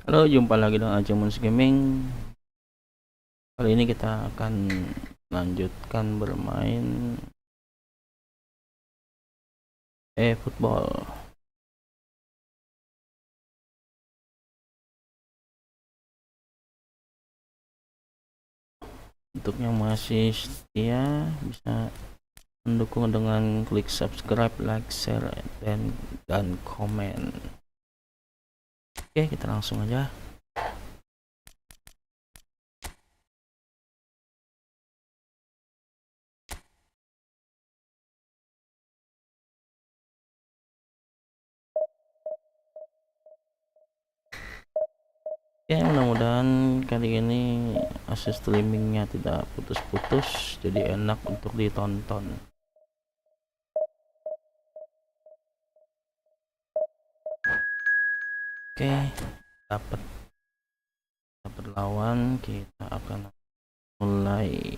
Halo, jumpa lagi dengan Ajamus Gaming. Kali ini kita akan lanjutkan bermain eFootball. Untuk yang masih setia bisa mendukung dengan klik subscribe, like, share, dan komen. Oke, kita langsung aja. Ya, mudah-mudahan kali ini akses streamingnya tidak putus-putus, jadi enak untuk ditonton. Oke, dapat lawan, kita akan mulai.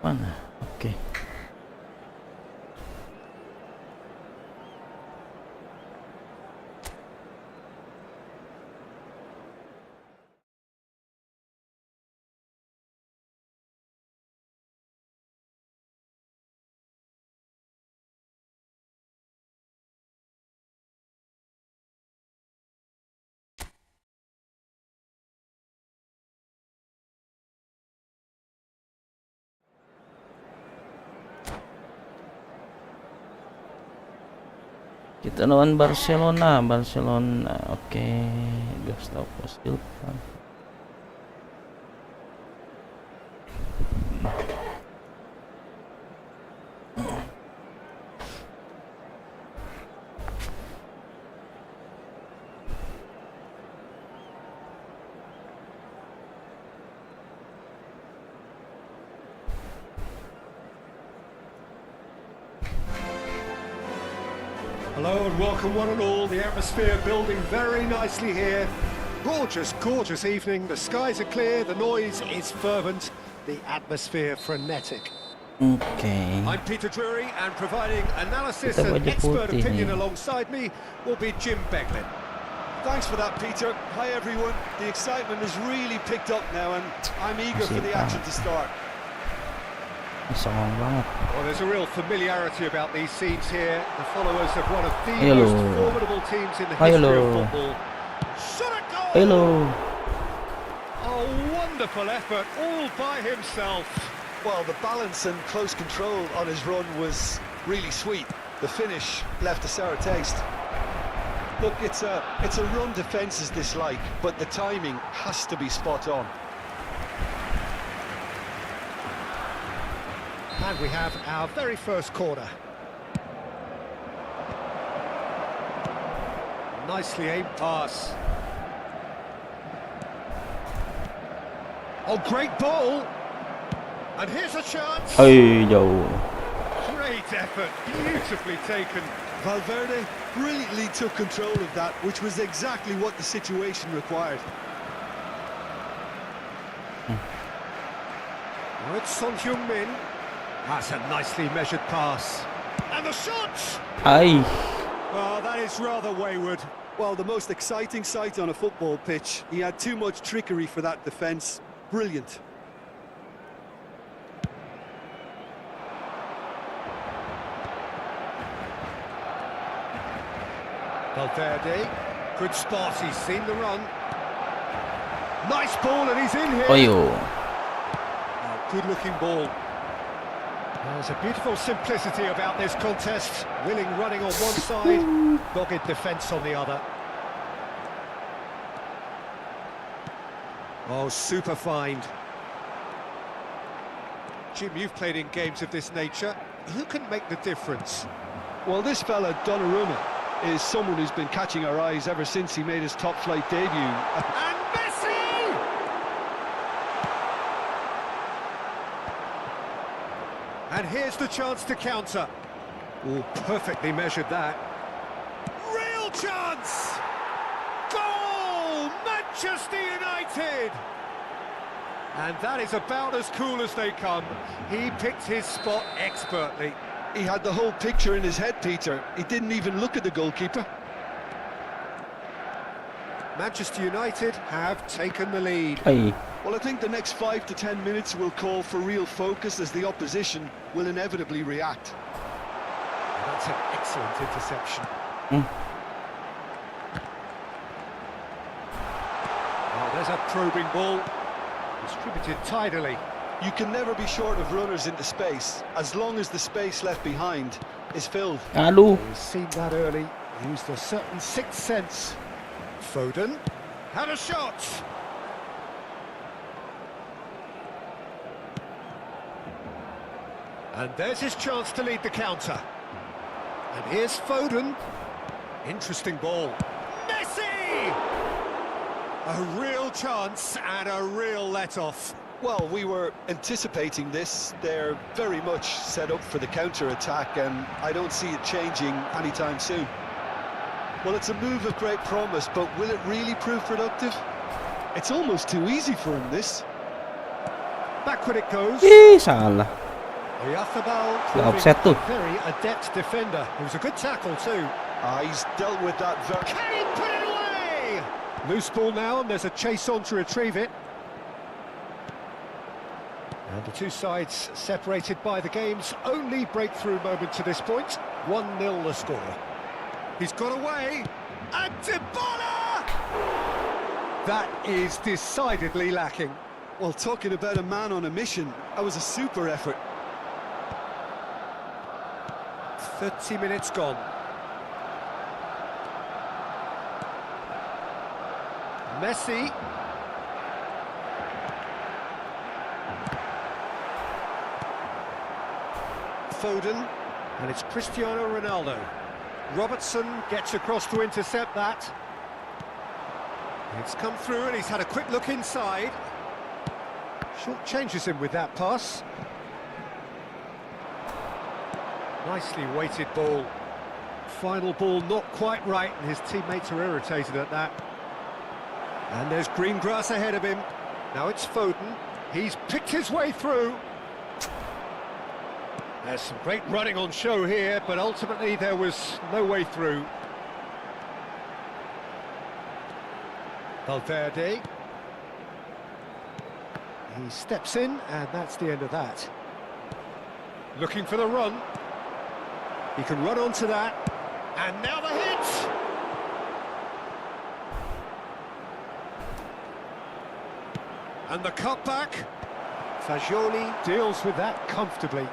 Mana? Oke. Kita lawan Barcelona. Oke, Gustavo Silva. Hello and welcome one and all. The atmosphere building very nicely here. Gorgeous, gorgeous evening. The skies are clear, the noise is fervent, the atmosphere frenetic. Oke. I'm Peter Drury and providing analysis Kita and baju expert putih opinion nih. alongside me will be Jim Beglin. Thanks for that, Peter. Hi, everyone. The excitement has really picked up now, and I'm eager for the action to start. Songong banget. Well, there's a real familiarity about these scenes here. The followers of one of the Hello. most formidable teams in the Hello. history of football. Shot a goal! Hello. A wonderful effort, all by himself. Well, the balance and close control on his run was really sweet. The finish left a sour taste. Look, it's a run defence's dislike, but the timing has to be spot on. And we have our very first corner. Nicely aimed pass. Oh, great ball. And here's a chance. Hai, jauh. Great effort, beautifully taken. Valverde brilliantly took control of that, which was exactly what the situation required. Now it's Son Heung-min. That's a nicely measured pass. And the shot! Hai. Well, that is rather wayward. Well, the most exciting sight on a football pitch. He had too much trickery for that defence. Brilliant. Valverde, good spot, he's seen the run. Nice ball and he's in here. Oyo. Oh, good looking ball. There's a beautiful simplicity about this contest. Willing running on one side, dogged defence on the other. Oh, super find. Jim, you've played in games of this nature. Who can make the difference? Well, this fella, Donnarumma, is someone who's been catching our eyes ever since he made his top-flight debut. And Messi! And here's the chance to counter. Oh, perfectly measured that. chance! Goal! Manchester United! And that is about as cool as they come. He picked his spot expertly. He had the whole picture in his head, Peter. He didn't even look at the goalkeeper. Manchester United have taken the lead. Ay, Well, I think the next 5 to 10 minutes will call for real focus as the opposition will inevitably react. That's an excellent interception. Oh, there's a probing ball. Distributed tidily. You can never be short of runners into space, as long as the space left behind is filled. aduh. He's seen that early. Used a certain sixth sense. Foden had a shot. And there's his chance to lead the counter. And here's Foden. Interesting ball. Messi! A real chance and a real let-off. Well, we were anticipating this. They're very much set up for the counter-attack, and I don't see it changing anytime soon. Well, it's a move of great promise, but will it really prove productive? It's almost too easy for him, this. Backward it goes. Ih, salah. Oyarzabal, Nggak offset tuh. a very adept defender. It was a good tackle too. He's dealt with that very... Can he put it away? Loose ball now, and there's a chase on to retrieve it. And the two sides separated by the game's only breakthrough moment to this point. 1-0 the score. He's got away. And Dybala! That is decidedly lacking. Well, talking about a man on a mission, that was a super effort. 30 minutes gone. Messi. Foden. And it's Cristiano Ronaldo. Robertson gets across to intercept that. It's come through and he's had a quick look inside. Short changes him with that pass. Nicely weighted ball. Final ball not quite right, and his teammates are irritated at that. And there's green grass ahead of him. Now it's Foden. He's picked his way through. There's some great running on show here, but ultimately there was no way through. Valverde. He steps in, and that's the end of that. Looking for the run. He can run onto that. And now the hit! And the cutback. Fagioli deals with that comfortably.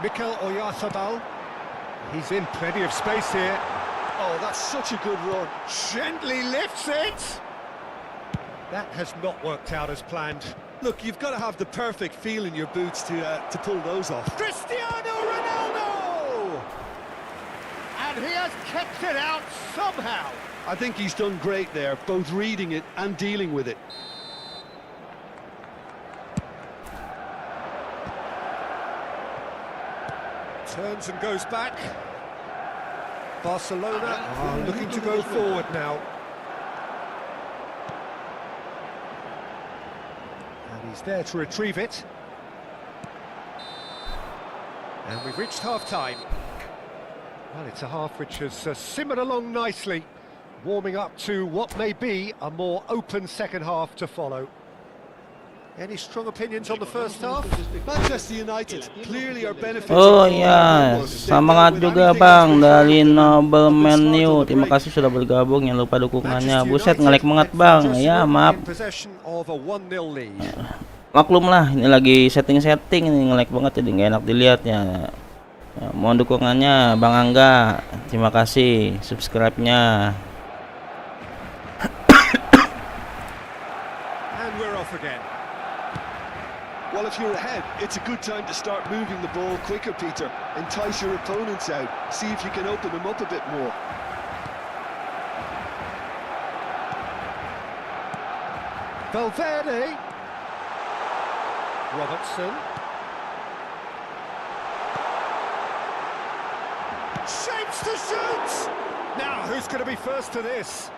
Mikel Oyarzabal. He's in plenty of space here. Oh, that's such a good run. Gently lifts it. That has not worked out as planned. Look, you've got to have the perfect feel in your boots to pull those off. Cristiano Ronaldo! And he has kept it out somehow. I think he's done great there, both reading it and dealing with it. Turns and goes back. Barcelona are looking to go forward now. And he's there to retrieve it. And we've reached half-time. Well, it's a half which has simmered along nicely, warming up to what may be a more open second half to follow. Any strong opinions on the first half? Manchester United clearly are benefiting. Oh ya, semangat juga bang dari Noble Menu. Terima kasih sudah bergabung. Jangan lupa dukungannya. Buset nge-lag banget bang. Ya maaf. Maklum lah, ini lagi setting-setting ini nge-lag banget jadi nggak enak dilihatnya. Ya, mohon dukungannya Bang Angga. Terima kasih subscribe-nya. And we're off again. Well, if you're ahead, it's a good time to start moving the ball quicker, Peter. Entice your opponents out. See if you can open them up a bit more. Valverde. Robertson. Wants to shoot! Now, who's going to be first to this?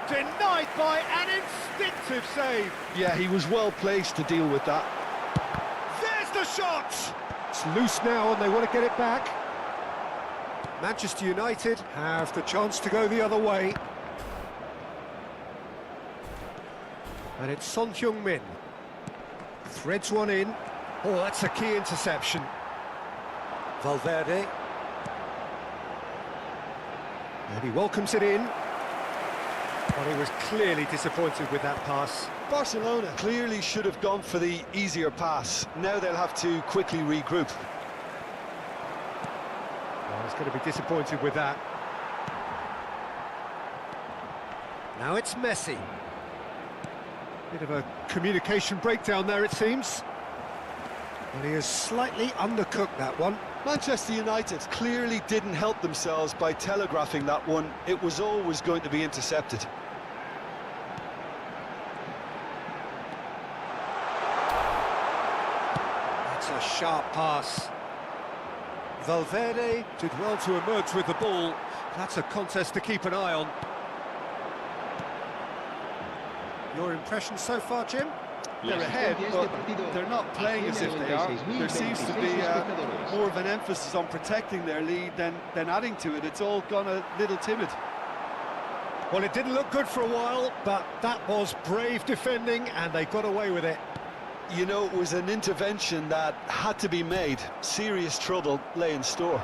Denied by an instinctive save. Yeah, he was well placed to deal with that. There's the shot! It's loose now and they want to get it back. Manchester United have the chance to go the other way. And it's Son Heung-min. Threads one in. Oh, that's a key interception. Valverde. And he welcomes it in. But he was clearly disappointed with that pass. Barcelona clearly should have gone for the easier pass. Now they'll have to quickly regroup. Oh, he's going to be disappointed with that. Now it's Messi. Bit of a communication breakdown there, it seems. And he has slightly undercooked that one. Manchester United clearly didn't help themselves by telegraphing that one. It was always going to be intercepted. That's a sharp pass. Valverde did well to emerge with the ball. That's a contest to keep an eye on. Your impression so far, Jim? They're ahead, but they're not playing as if they are. There seems to be more of an emphasis on protecting their lead than adding to it. It's all gone a little timid. Well, it didn't look good for a while, but that was brave defending, and they got away with it. You know, it was an intervention that had to be made. Serious trouble lay in store.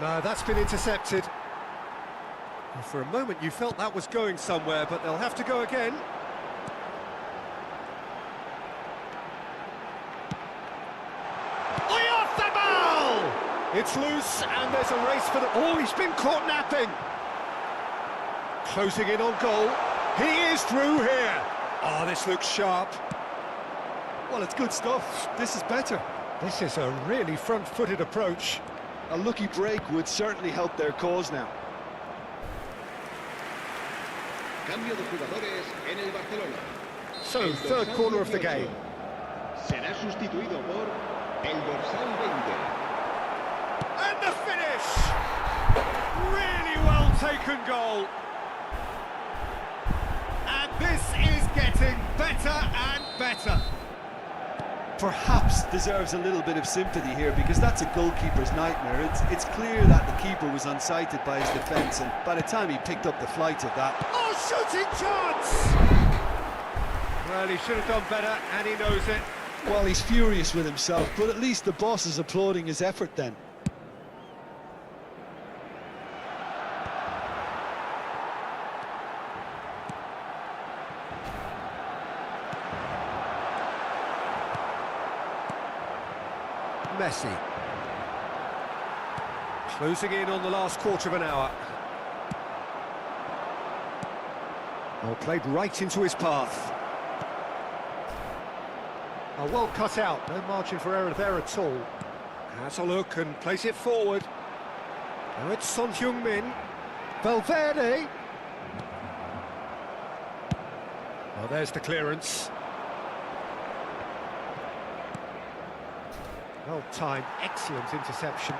No, that's been intercepted. And for a moment, you felt that was going somewhere, but they'll have to go again. It's loose, and there's a race for the... Oh, he's been caught napping. Closing in on goal. He is through here. Oh, this looks sharp. Well, it's good stuff. This is better. This is a really front-footed approach. A lucky break would certainly help their cause now. Cambio de jugadores en el Barcelona. So, third corner of the game. Será sustituido por el dorsal 20. And the finish! Really well taken goal. And this is getting better and better. Perhaps deserves a little bit of sympathy here, because that's a goalkeeper's nightmare. It's clear that the keeper was unsighted by his defence, and by the time he picked up the flight of that... Oh, shooting chance! Well, he should have done better, and he knows it. Well, he's furious with himself, but at least the boss is applauding his effort then. Messi. Closing in on the last quarter of an hour. Well, played right into his path. Oh, well cut out, no margin for error there at all. Has a look and plays it forward. Now it's Son Heung-min. Valverde. Well, there's the clearance. Well timed, excellent interception.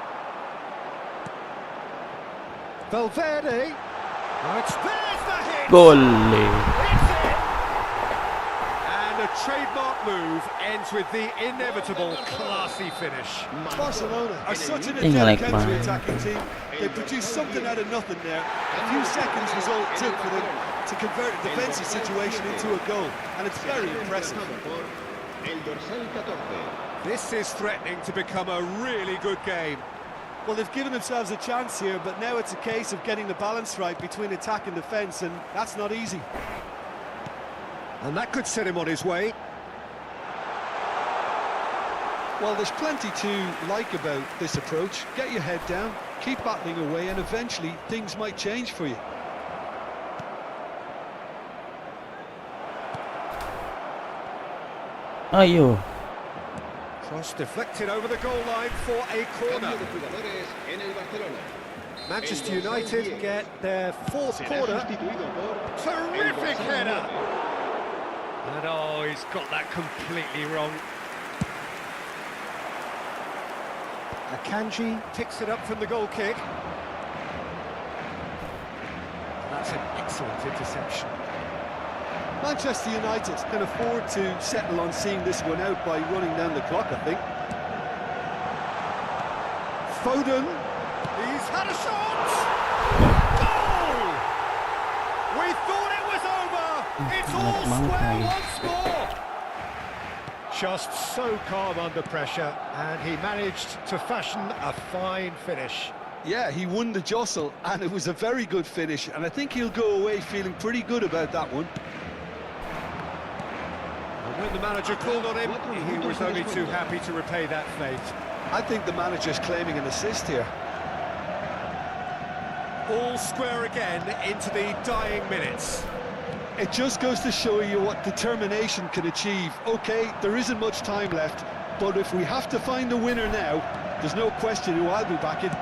Valverde. Oh, there's the hit. Goal. It's in. And a trademark move ends with the inevitable classy finish. Barcelona are such an England, adept man. counter-attacking team. They produced something out of nothing there. A few seconds was all it took for them to convert a defensive situation into a goal, and it's very impressive. El dorsal 14. This is threatening to become a really good game. Well, they've given themselves a chance here, but now it's a case of getting the balance right between attack and defence, and that's not easy. And that could set him on his way. Well, there's plenty to like about this approach. Get your head down, keep battling away, and eventually things might change for you. Ayo. Cross deflected over the goal line for a corner. Cambio de jugadores en el Barcelona. Manchester United get their fourth Será corner. sustituido por Terrific el dorsal header. 9. And oh, he's got that completely wrong. Akanji picks it up from the goal kick. That's an excellent interception. Manchester United can afford to settle on seeing this one out by running down the clock, I think. Foden, he's had a shot! Goal! We thought it was over! It's all square once more! Just so calm under pressure, and he managed to fashion a fine finish. Yeah, he won the jostle, and it was a very good finish, and I think he'll go away feeling pretty good about that one. And when the manager called on him, he was only too happy to repay that fate. I think the manager's claiming an assist here. All square again into the dying minutes. It just goes to show you what determination can achieve. Okay, there isn't much time left, but if we have to find a winner now, there's no question who I'll be backing.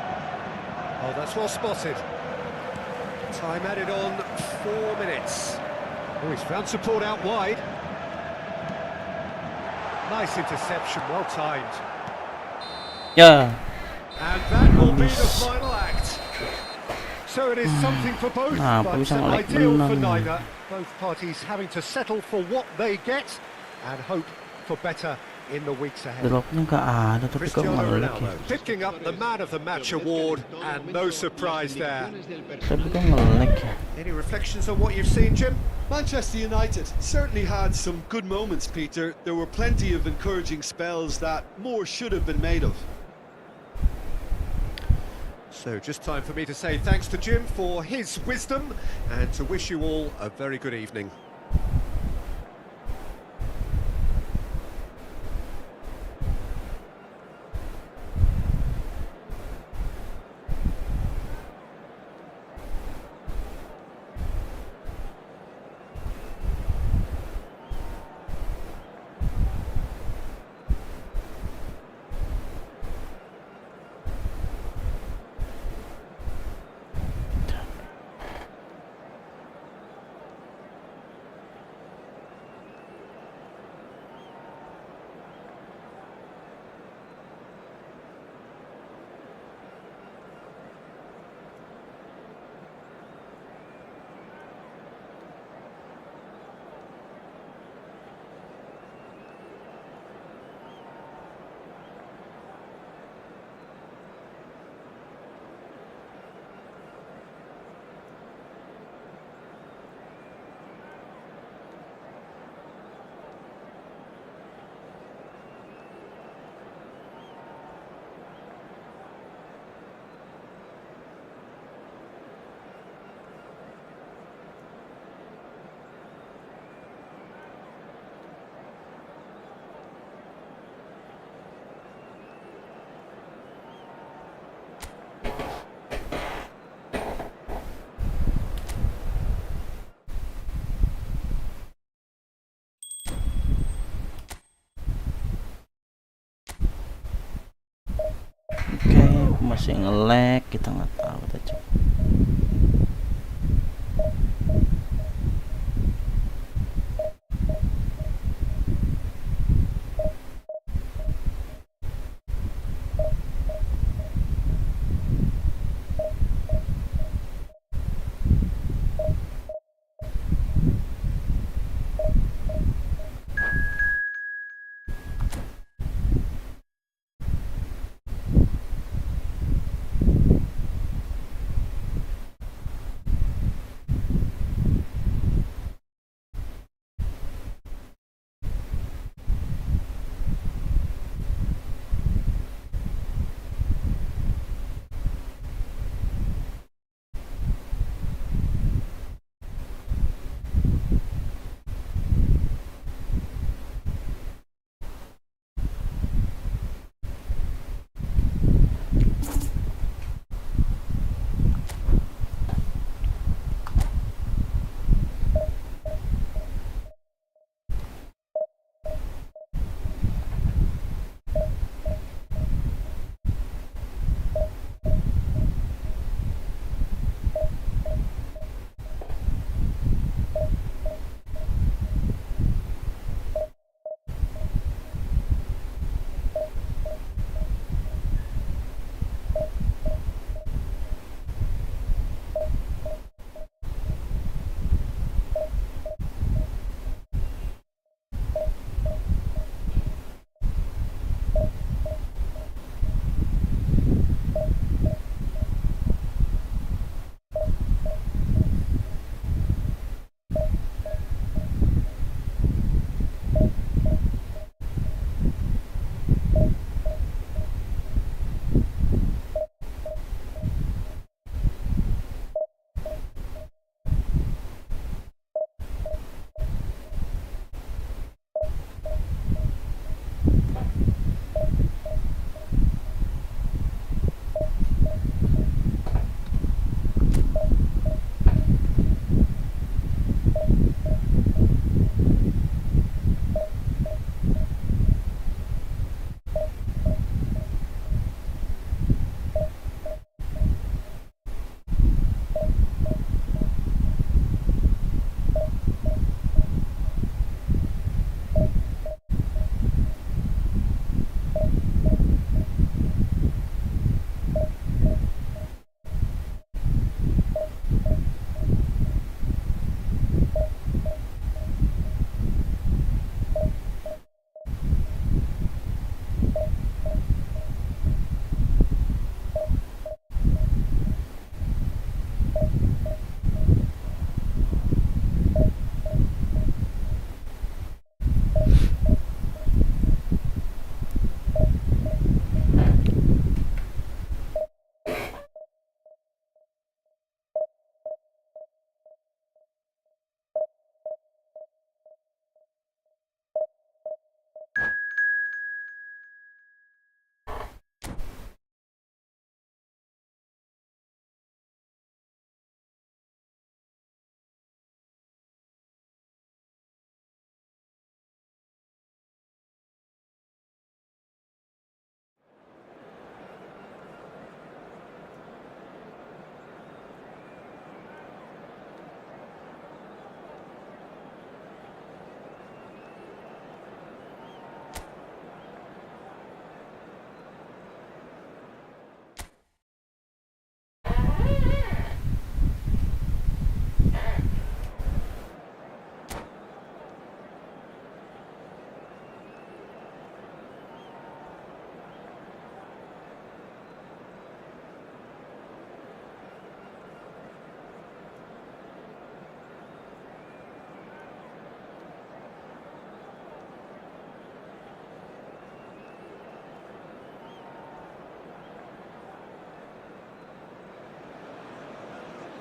Oh, that's well spotted. Time added on 4 minutes. Oh, he's found support out wide. Nice interception, well timed. Ya, And that will be the final act. So it is something for both, Nah, but bisa nge-lag ideal for menang. neither. Both parties having to settle for what they get and hope for better in the weeks ahead. dropnya nggak ada tapi kok Cristiano nge-lag ya. Ronaldo picking up the Man of the Match award, and no surprise there. Tapi kok nge-lag ya. Any reflections on what you've seen, Jim? Manchester United certainly had some good moments, Peter. There were plenty of encouraging spells that more should have been made of. So just time for me to say thanks to Jim for his wisdom and to wish you all a very good evening. Oke, masih nge-lag, kita nggak tahu, kita cek.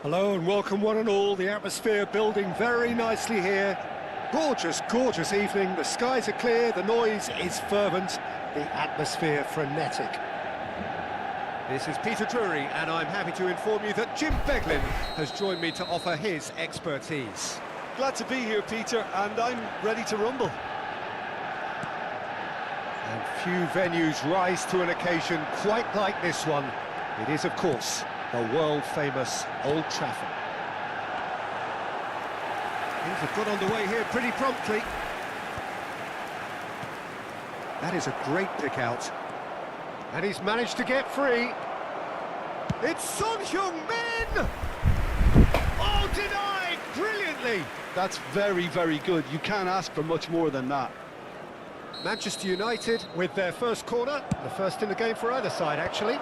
Hello and welcome one and all. The atmosphere building very nicely here. Gorgeous, gorgeous evening. The skies are clear, the noise is fervent, the atmosphere frenetic. This is Peter Drury, and I'm happy to inform you that Jim Beglin has joined me to offer his expertise. Glad to be here, Peter, and I'm ready to rumble. And few venues rise to an occasion quite like this one. It is, of course, the world-famous Old Trafford. Things have got underway here pretty promptly. That is a great pick out. And he's managed to get free. It's Son Heung-min! Oh, denied brilliantly! That's very, very good. You can't ask for much more than that. Manchester United with their first corner, the first in the game for either side, actually.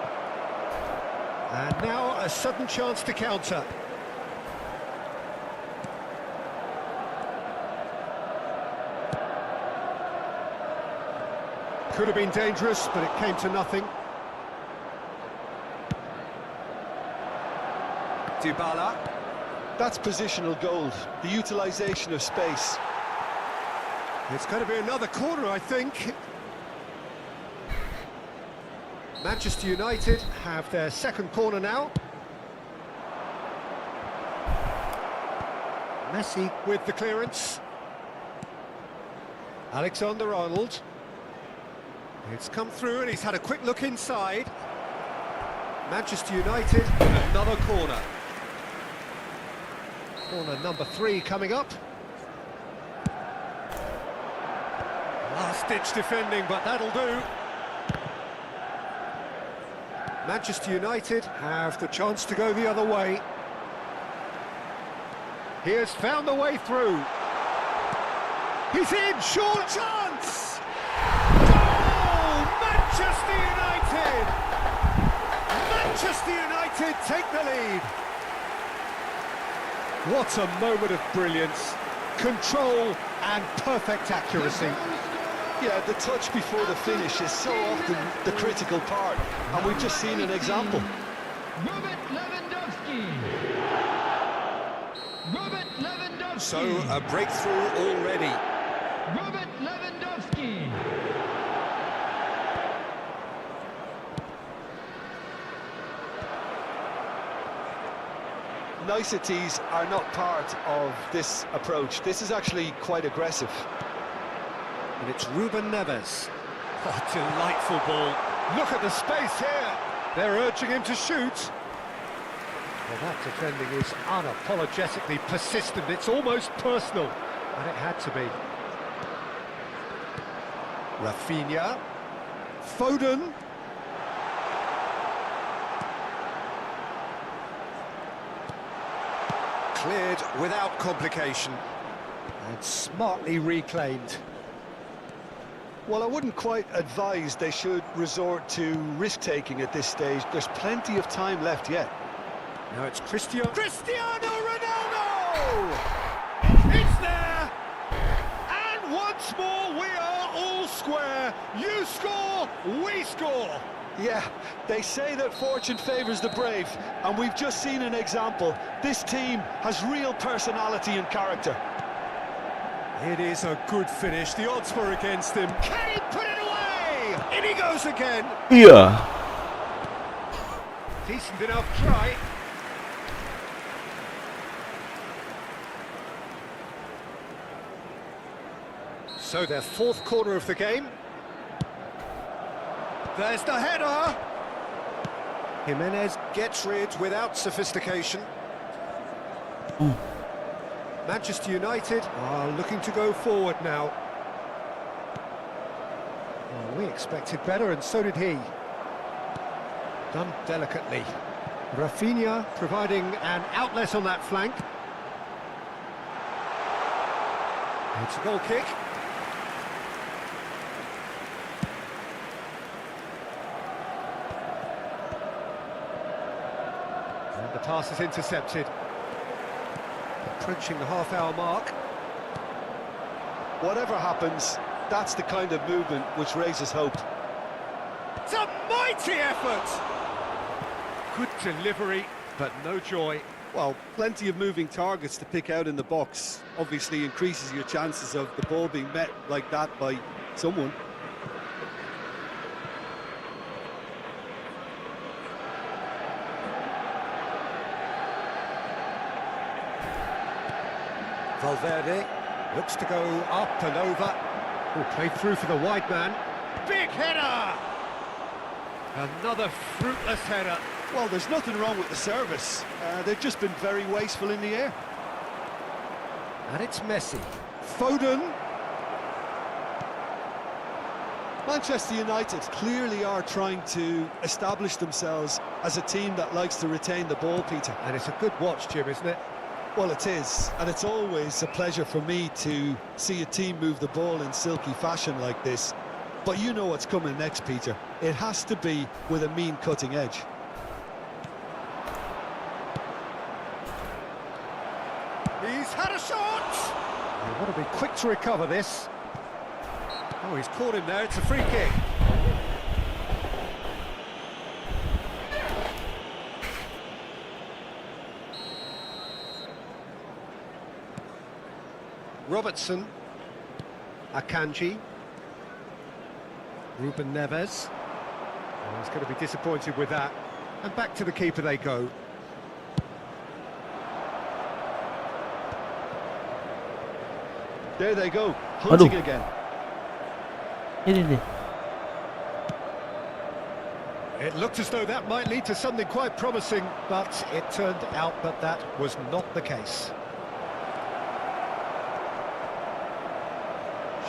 And now a sudden chance to counter. Could have been dangerous, but it came to nothing. Dybala. That's positional gold, the utilisation of space. It's going to be another corner, I think. Manchester United have their second corner now. Messi with the clearance. Alexander-Arnold. It's come through and he's had a quick look inside. Manchester United, another corner. Corner number 3 coming up. Last-ditch defending, but that'll do. Manchester United have the chance to go the other way. He has found the way through. He's in, short chance! Goal! Manchester United! Manchester United take the lead. What a moment of brilliance. Control and perfect accuracy. Yeah, the touch before the finish is so often the critical part, and we've just seen an example. Robert Lewandowski. Robert Lewandowski. So, a breakthrough already. Robert Lewandowski. Niceties are not part of this approach. This is actually quite aggressive. And it's Ruben Neves. Oh, delightful ball. Look at the space here. They're urging him to shoot. Well, that defending is unapologetically persistent. It's almost personal. And it had to be. Rafinha. Foden. Cleared without complication. And smartly reclaimed. Well, I wouldn't quite advise they should resort to risk-taking at this stage. There's plenty of time left yet. Now it's Cristiano Ronaldo! It's there! And once more we are all square. You score, we score. Yeah, they say that fortune favours the brave, and we've just seen an example. This team has real personality and character. It is a good finish. The odds were against him. Can he put it away? In he goes again. Iya. Decent enough try. So their fourth corner of the game. There's the header. Jimenez gets rid without sophistication. Manchester United are looking to go forward now. Well, we expected better, and so did he. Done delicately. Rafinha providing an outlet on that flank. It's a goal kick. And the pass is intercepted. Approaching the half-hour mark. Whatever happens, that's the kind of movement which raises hope. It's a mighty effort! Good delivery, but no joy. Well, plenty of moving targets to pick out in the box. Obviously increases your chances of the ball being met like that by someone. Valverde looks to go up and over. Oh, played through for the wide man. Big header! Another fruitless header. Well, there's nothing wrong with the service. They've just been very wasteful in the air. And it's Messi. Foden. Manchester United clearly are trying to establish themselves as a team that likes to retain the ball, Peter. And it's a good watch, Jim, isn't it? Well, it is, and it's always a pleasure for me to see a team move the ball in silky fashion like this. But you know what's coming next, Peter. It has to be with a mean cutting edge. He's had a shot! They want to be quick to recover this. Oh, he's caught him there. It's a free kick. Robertson. Akanji. Ruben Neves. Oh, he's going to be disappointed with that. And back to the keeper they go. There they go, hunting Aduh. again. Ini. It looked as though that might lead to something quite promising, but it turned out that that was not the case.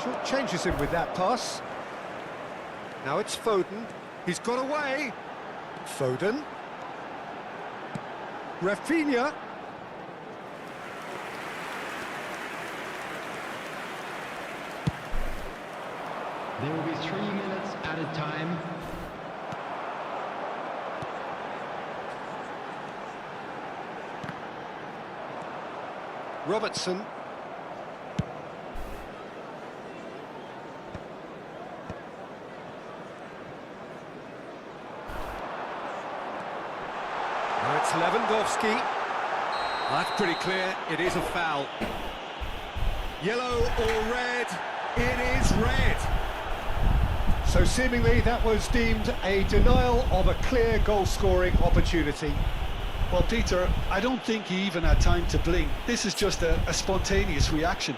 Short changes him with that pass. Now it's Foden. He's got away. Foden. Rafinha. There will be 3 minutes added time. Robertson. Now it's Lewandowski. That's pretty clear. It is a foul. Yellow or red? It is red. So seemingly that was deemed a denial of a clear goal-scoring opportunity. Well, Peter, I don't think he even had time to blink. This is just a spontaneous reaction.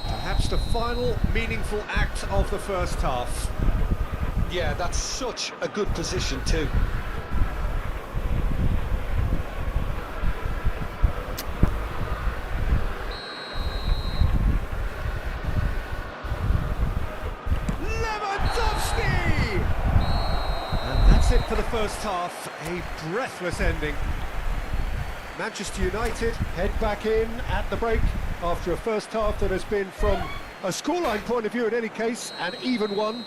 Perhaps the final meaningful act of the first half. Yeah, that's such a good position too. Lewandowski! And that's it for the first half. A breathless ending. Manchester United head back in at the break after a first half that has been, from a scoreline point of view in any case, an even one.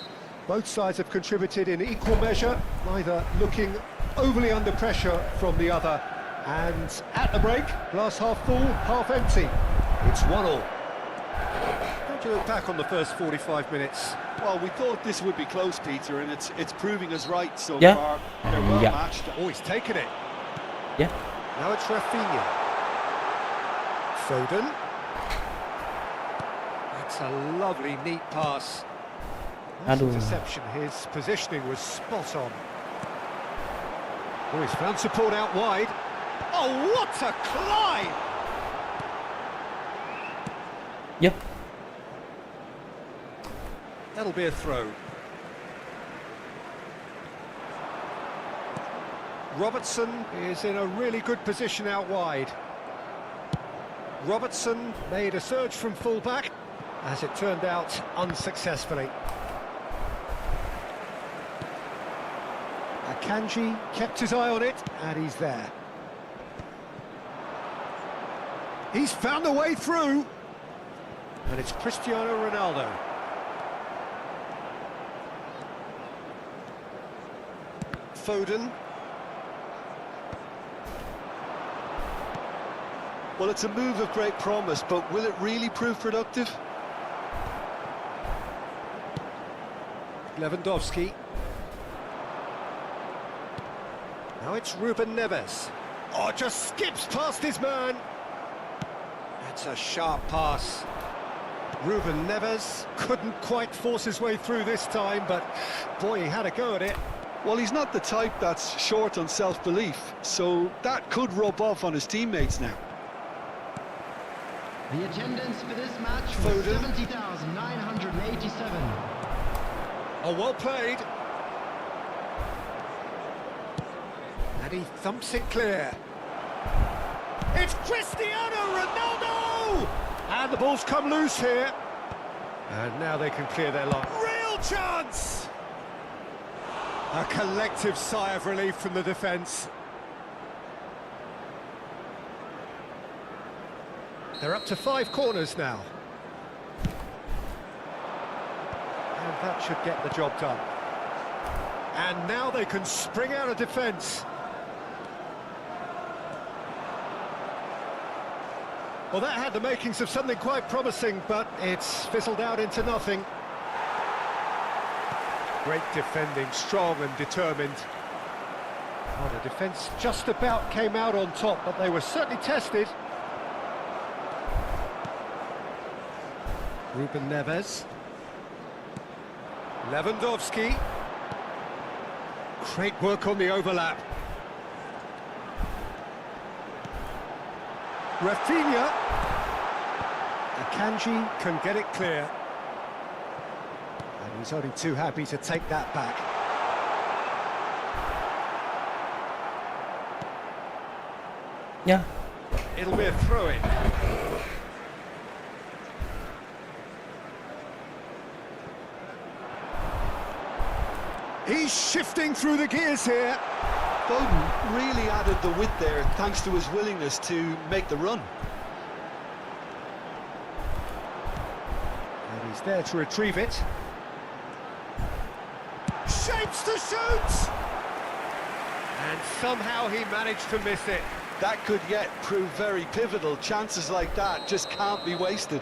Both sides have contributed in equal measure, neither looking overly under pressure from the other. And at the break, glass half full, half empty. It's 1-1. How do you look back on the first 45 minutes? Well, we thought this would be close, Peter, and it's proving us right so Yeah. far. They're well Yeah. matched. Oh, he's taken it. Yeah. Now it's Rafinha. Foden. That's a lovely, neat pass. Nice Aduh. interception. His positioning was spot on. Oh, he's found support out wide. Oh, what a climb! Yep. That'll be a throw. Robertson is in a really good position out wide. Robertson made a surge from full-back, as it turned out, unsuccessfully. Akanji kept his eye on it, and he's there. He's found a way through, and it's Cristiano Ronaldo. Foden. Well, it's a move of great promise, but will it really prove productive? Lewandowski. Now it's Ruben Neves. Oh, just skips past his man. That's a sharp pass. Ruben Neves couldn't quite force his way through this time, but boy, he had a go at it. Well, he's not the type that's short on self-belief, so that could rub off on his teammates now. The attendance for this match Foden. was 70,987. Oh, well played. And he thumps it clear. It's Cristiano Ronaldo! And the ball's come loose here. And now they can clear their line. Real chance! A collective sigh of relief from the defence. They're up to 5 corners now. And that should get the job done. And now they can spring out of defence. Well, that had the makings of something quite promising, but it's fizzled out into nothing. Great defending, strong and determined. Oh, the defence just about came out on top, but they were certainly tested. Ruben Neves. Lewandowski. Great work on the overlap. Rafinha. Akanji can get it clear. And he's only too happy to take that back. Ya, It'll be a throw-in. He's shifting through the gears here. Foden really added the width there thanks to his willingness to make the run. And he's there to retrieve it. Shapes to shoot! And somehow he managed to miss it. That could yet prove very pivotal. Chances like that just can't be wasted.